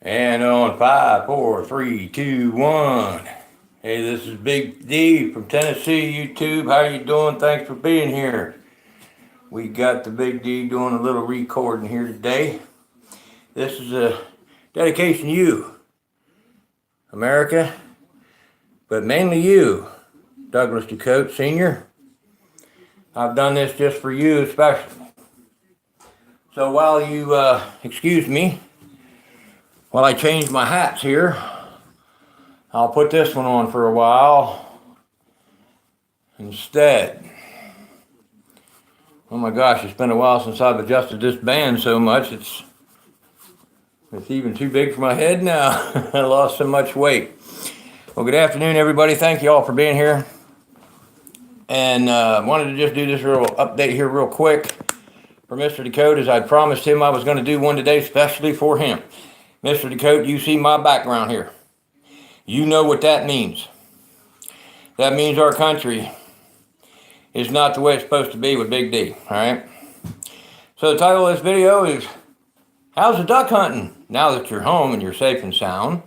And on 5, 4, 3, 2, 1. Hey, this is Big D from Tennessee, YouTube. How you doing? Thanks for being here. We got the Big D doing a little recording here today. This is a dedication to you, America, but mainly you, Douglas Ducote Sr. I've done this just for you especially. So while you excuse me, while I change my hats here, I'll put this one on for a while instead. Oh my gosh, it's been a while since I've adjusted this band so much, it's even too big for my head now. I lost so much weight. Well, good afternoon, everybody. Thank you all for being here. And wanted to just do this real update here real quick for Mr. Ducote, as I promised him I was going to do one today especially for him. Mr. Ducote, you see my background here. You know what that means. That means our country is not the way it's supposed to be with Big D, all right? So the title of this video is, how's the duck hunting now that you're home and you're safe and sound?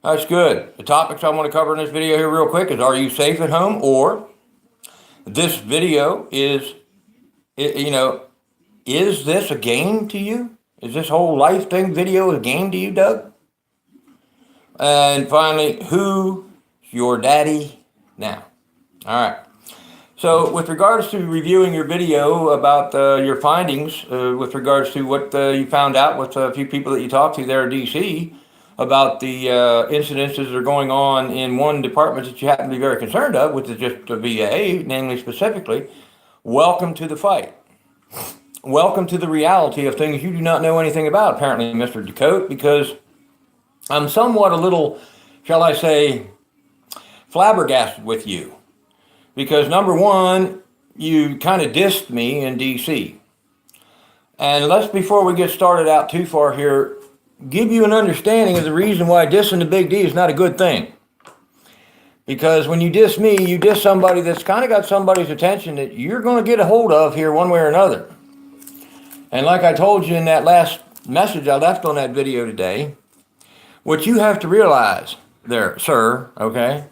That's good. The topics I want to cover in this video here real quick is, are you safe at home? Or this video is, is this a game to you? Is this whole life thing video a game to you, Doug? And finally, who's your daddy now? All right. So with regards to reviewing your video about your findings, with regards to what you found out with a few people that you talked to there in D.C. about the incidences that are going on in one department that you happen to be very concerned of, which is just the VA, namely specifically, welcome to the fight. Welcome to the reality of things you do not know anything about, apparently, Mr. Ducote, because I'm somewhat a little, shall I say, flabbergasted with you. Because number one, you kind of dissed me in D.C. And let's, before we get started out too far here, give you an understanding of the reason why dissing the Big D is not a good thing. Because when you diss me, you diss somebody that's kind of got somebody's attention that you're going to get a hold of here one way or another. And like I told you in that last message I left on that video today, what you have to realize there, sir, okay,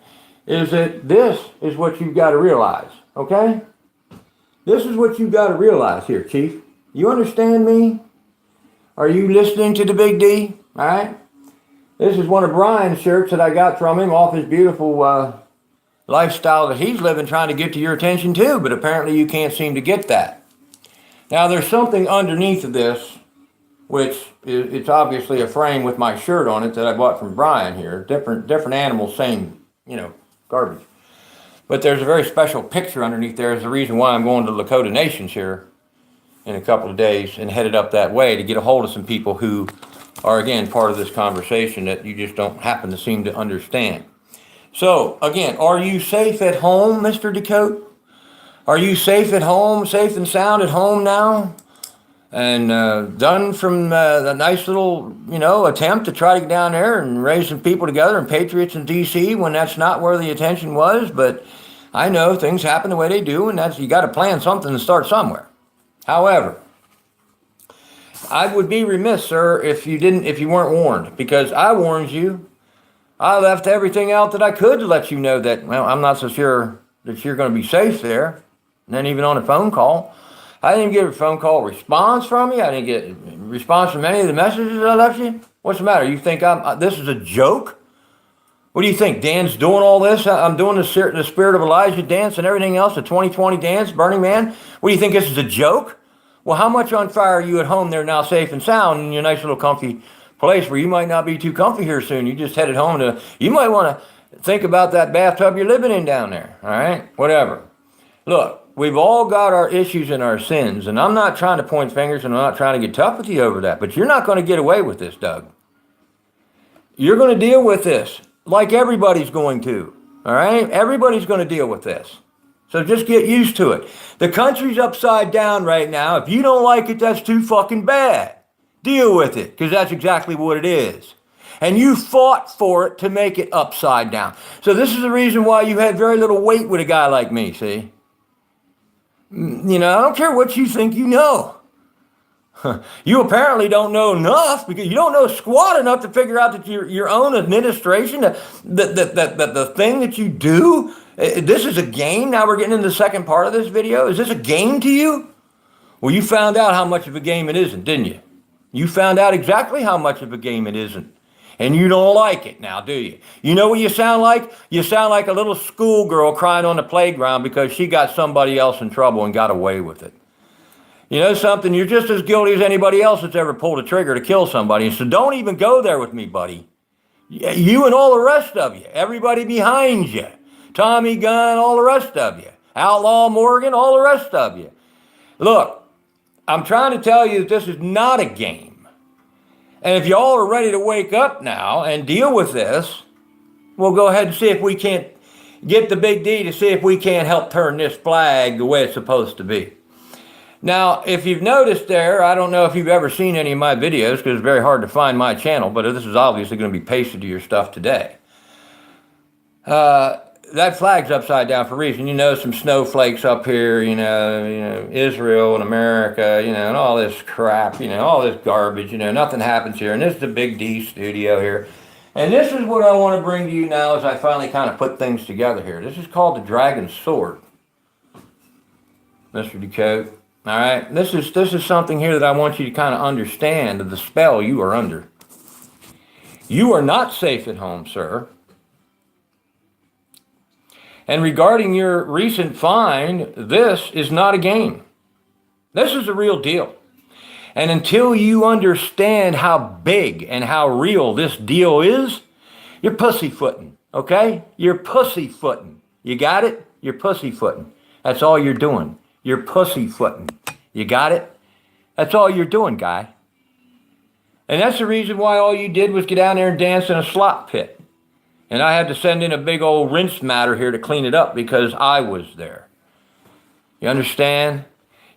is that this is what you've got to realize, okay? This is what you've got to realize here, Chief. You understand me? Are you listening to the Big D? All right? This is one of Brian's shirts that I got from him off his beautiful lifestyle that he's living, trying to get to your attention too, but apparently you can't seem to get that. Now, there's something underneath of this, which it's obviously a frame with my shirt on it that I bought from Brian here. Different animals, same, garbage. But there's a very special picture underneath there. Is the reason why I'm going to Lakota Nations here in a couple of days and headed up that way to get a hold of some people who are, again, part of this conversation that you just don't happen to seem to understand. So, again, are you safe at home, Mr. Ducote? Are you safe at home, safe and sound at home now? And done from the nice little, attempt to try to get down there and raise some people together and patriots in D.C. when that's not where the attention was. But I know things happen the way they do, and you got to plan something and start somewhere. However, I would be remiss, sir, if you weren't warned, because I warned you. I left everything out that I could to let you know that, well, I'm not so sure that you're going to be safe there. And then even on a phone call, I didn't get a phone call response from you. I didn't get a response from any of the messages I left you. What's the matter? You think this is a joke? What do you think? Dan's doing all this? I'm doing the Spirit of Elijah dance and everything else, the 2020 dance, Burning Man. What do you think, this is a joke? Well, how much on fire are you at home there now, safe and sound, in your nice little comfy place where you might not be too comfy here soon? You just headed home you might want to think about that bathtub you're living in down there, all right? Whatever. Look, we've all got our issues and our sins, and I'm not trying to point fingers, and I'm not trying to get tough with you over that, but you're not going to get away with this, Doug. You're going to deal with this like everybody's going to, all right? Everybody's going to deal with this. So just get used to it. The country's upside down right now. If you don't like it, that's too fucking bad. Deal with it, because that's exactly what it is. And you fought for it to make it upside down. So this is the reason why you had very little weight with a guy like me, see? I don't care what you think you know. You apparently don't know enough because you don't know squat enough to figure out that your own administration, the thing that you do, this is a game. Now we're getting into the second part of this video. Is this a game to you? Well, you found out how much of a game it isn't, didn't you? You found out exactly how much of a game it isn't. And you don't like it now, do you? You know what you sound like? You sound like a little schoolgirl crying on the playground because she got somebody else in trouble and got away with it. You know something? You're just as guilty as anybody else that's ever pulled a trigger to kill somebody. So don't even go there with me, buddy. You and all the rest of you. Everybody behind you. Tommy Gunn, all the rest of you. Outlaw Morgan, all the rest of you. Look, I'm trying to tell you that this is not a game. And if y'all are ready to wake up now and deal with this, we'll go ahead and see if we can't get the big D to see if we can't help turn this flag the way it's supposed to be. Now, if you've noticed there, I don't know if you've ever seen any of my videos because it's very hard to find my channel, but this is obviously going to be pasted to your stuff today. That flag's upside down for a reason. You know, some snowflakes up here, you know, Israel and America, you know, and all this crap, you know, all this garbage, you know, nothing happens here. And this is the Big D studio here. And this is what I want to bring to you now as I finally kind of put things together here. This is called the Dragon Sword, Mr. Decode. All right, this is something here that I want you to kind of understand of the spell you are under. You are not safe at home, sir. And regarding your recent find, this is not a game. This is a real deal. And until you understand how big and how real this deal is, you're pussyfooting, okay? You're pussyfooting. You got it? You're pussyfooting. That's all you're doing. You're pussyfooting. You got it? That's all you're doing, guy. And that's the reason why all you did was get down there and dance in a slop pit. And I had to send in a big old rinse matter here to clean it up because I was there. You understand?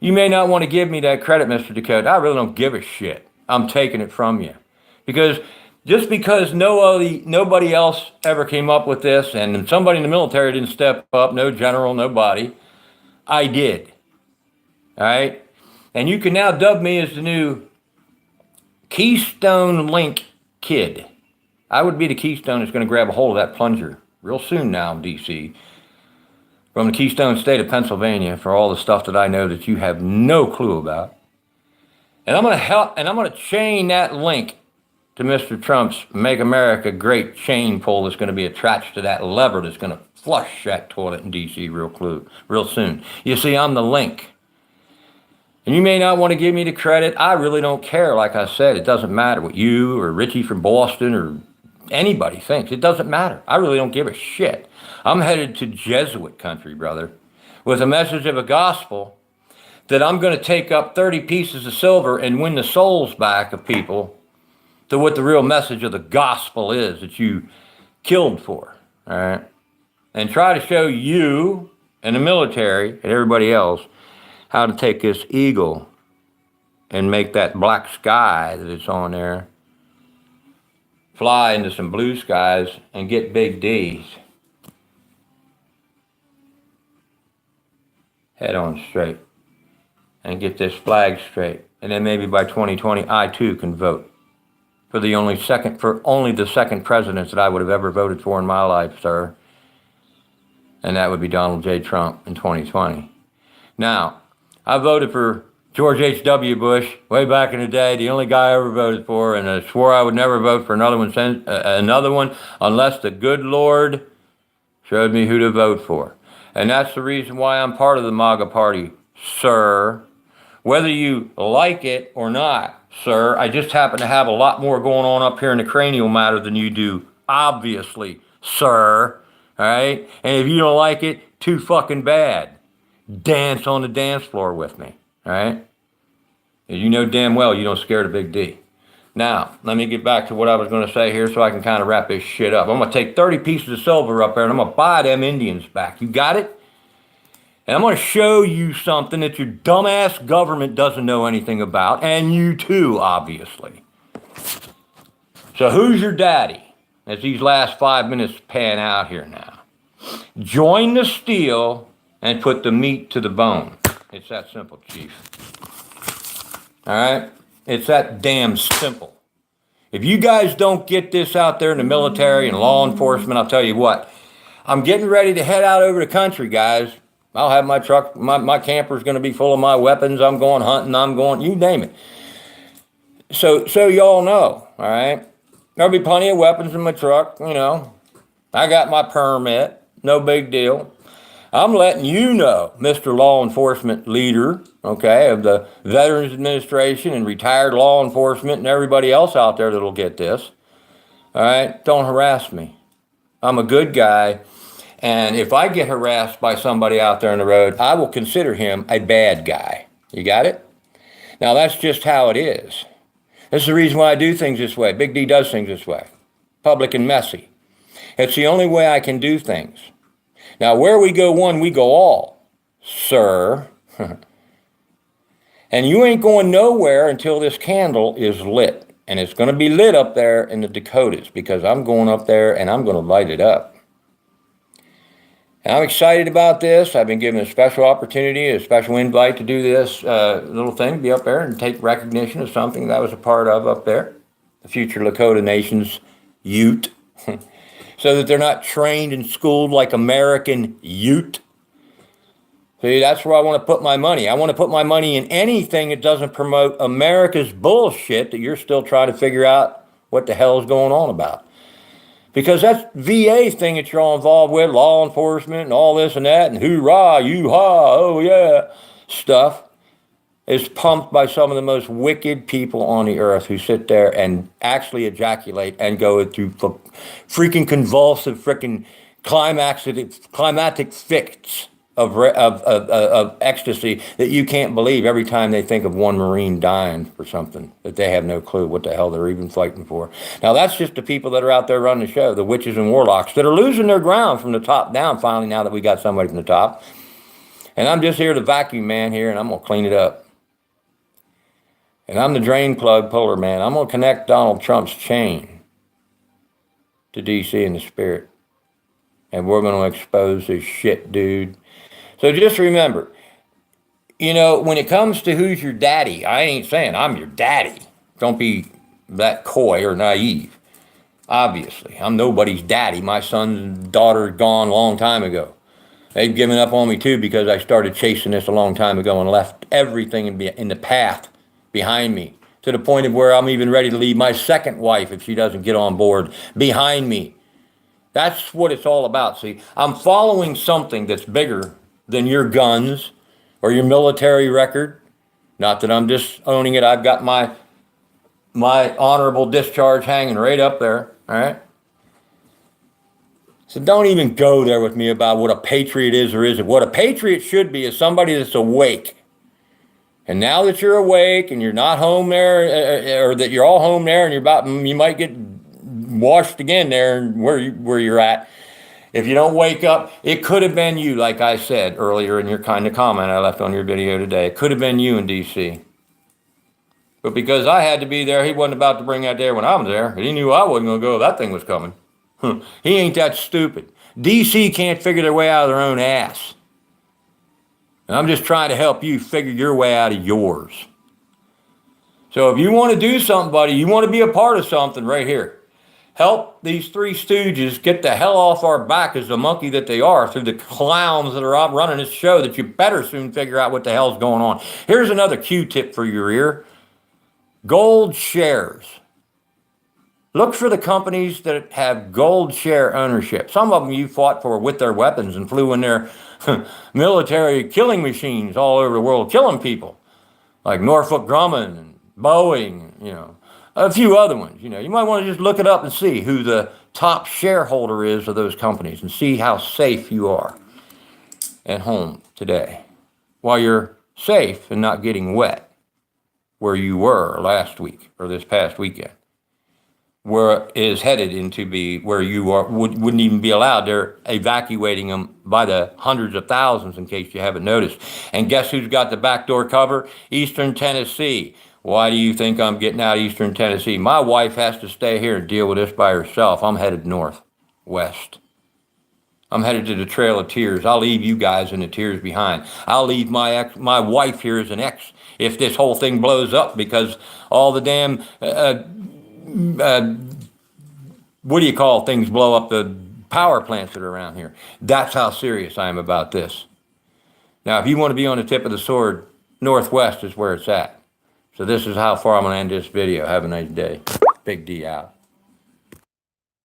You may not want to give me that credit, Mr. Dakota. I really don't give a shit. I'm taking it from you. Because just because nobody else ever came up with this and somebody in the military didn't step up, no general, nobody, I did. All right? And you can now dub me as the new Keystone Link Kid. I would be the Keystone that's going to grab a hold of that plunger real soon now, DC, from the Keystone State of Pennsylvania for all the stuff that I know that you have no clue about. And I'm going to help, and I'm going to chain that link to Mr. Trump's Make America Great chain pull that's going to be attached to that lever that's going to flush that toilet in DC real soon. You see, I'm the link. And you may not want to give me the credit. I really don't care. Like I said, it doesn't matter what you or Richie from Boston or anybody thinks. It doesn't matter. I really don't give a shit. I'm headed to Jesuit country, brother, with a message of a gospel that I'm going to take up 30 pieces of silver and win the souls back of people to what the real message of the gospel is that you killed for, all right? And try to show you and the military and everybody else how to take this eagle and make that black sky that it's on there fly into some blue skies and get big D's. Head on straight and get this flag straight. And then maybe by 2020, I too can vote for only the second president that I would have ever voted for in my life, sir. And that would be Donald J. Trump in 2020. Now, I voted for George H.W. Bush way back in the day, the only guy I ever voted for, and I swore I would never vote for another one unless the good Lord showed me who to vote for. And that's the reason why I'm part of the MAGA party, sir. Whether you like it or not, sir, I just happen to have a lot more going on up here in the cranial matter than you do, obviously, sir. All right? And if you don't like it, too fucking bad. Dance on the dance floor with me. All right? And you know damn well you don't scare the big D. Now, let me get back to what I was going to say here so I can kind of wrap this shit up. I'm going to take 30 pieces of silver up there and I'm going to buy them Indians back. You got it? And I'm going to show you something that your dumbass government doesn't know anything about. And you too, obviously. So who's your daddy? As these last 5 minutes pan out here now. Join the steel and put the meat to the bone. It's that simple, Chief. All right? It's that damn simple. If you guys don't get this out there in the military and law enforcement, I'll tell you what, I'm getting ready to head out over the country, guys. I'll have my truck, my camper's going to be full of my weapons. I'm going hunting, I'm going, you name it. So y'all know, all right? There'll be plenty of weapons in my truck, you know. I got my permit, no big deal. I'm letting you know, Mr. Law Enforcement Leader, okay, of the Veterans Administration and retired law enforcement and everybody else out there that'll get this. All right, don't harass me. I'm a good guy, and if I get harassed by somebody out there on the road, I will consider him a bad guy. You got it? Now, that's just how it is. That's the reason why I do things this way. Big D does things this way. Public and messy. It's the only way I can do things. Now, where we go one, we go all, sir. And you ain't going nowhere until this candle is lit. And it's going to be lit up there in the Dakotas because I'm going up there and I'm going to light it up. And I'm excited about this. I've been given a special opportunity, a special invite to do this little thing, be up there and take recognition of something that I was a part of up there, the future Lakota Nation's Ute, so that they're not trained and schooled like American Ute. See, that's where I want to put my money. I want to put my money in anything that doesn't promote America's bullshit that you're still trying to figure out what the hell is going on about. Because that's VA thing that you're all involved with, law enforcement and all this and that, and hoorah, you-ha, oh yeah, stuff is pumped by some of the most wicked people on the earth who sit there and actually ejaculate and go through freaking convulsive, freaking climatic fits of ecstasy that you can't believe every time they think of one Marine dying for something that they have no clue what the hell they're even fighting for. Now, that's just the people that are out there running the show, the witches and warlocks that are losing their ground from the top down finally now that we got somebody from the top. And I'm just here to vacuum man here, and I'm going to clean it up. And I'm the drain plug puller, man. I'm going to connect Donald Trump's chain to D.C. in the spirit. And we're going to expose this shit, dude. So just remember, you know, when it comes to who's your daddy, I ain't saying I'm your daddy. Don't be that coy or naive. Obviously, I'm nobody's daddy. My son and daughter gone a long time ago. They've given up on me too because I started chasing this a long time ago and left everything in the path behind me to the point of where I'm even ready to leave my second wife if she doesn't get on board behind me. That's what it's all about. See, I'm following something that's bigger than your guns or your military record. Not that I'm just owning it. I've got my honorable discharge hanging right up there. All right. So don't even go there with me about what a patriot is or isn't. What a patriot should be is somebody that's awake. And now that you're awake and you're not home there, or that you're all home there, and you might get washed again there where you're at. If you don't wake up, it could have been you, like I said earlier in your kind of comment I left on your video today. It could have been you in D.C. But because I had to be there, he wasn't about to bring that there when I was there. He knew I wasn't going to go. That thing was coming. He ain't that stupid. D.C. can't figure their way out of their own ass. And I'm just trying to help you figure your way out of yours. So if you want to do something, buddy, you want to be a part of something right here. Help these three stooges get the hell off our back as the monkey that they are through the clowns that are out running this show that you better soon figure out what the hell's going on. Here's another Q-tip for your ear. Gold shares. Look for the companies that have gold share ownership. Some of them you fought for with their weapons and flew in their military killing machines all over the world, killing people, like Northrop Grumman and Boeing, you know. A few other ones, you know. You might want to just look it up and see who the top shareholder is of those companies and see how safe you are at home today while you're safe and not getting wet where you were last week or this past weekend, where it is headed into be where you are wouldn't even be allowed. They're evacuating them by the hundreds of thousands in case you haven't noticed. And guess who's got the backdoor cover? Eastern Tennessee. Why do you think I'm getting out of Eastern Tennessee? My wife has to stay here and deal with this by herself. I'm headed north, west. I'm headed to the Trail of Tears. I'll leave you guys in the tears behind. I'll leave my wife here as an if this whole thing blows up, because all the damn, what do you call things blow up, the power plants that are around here. That's how serious I am about this. Now, if you want to be on the tip of the sword, Northwest is where it's at. So this is how far I'm going to end this video. Have a nice day. Big D out.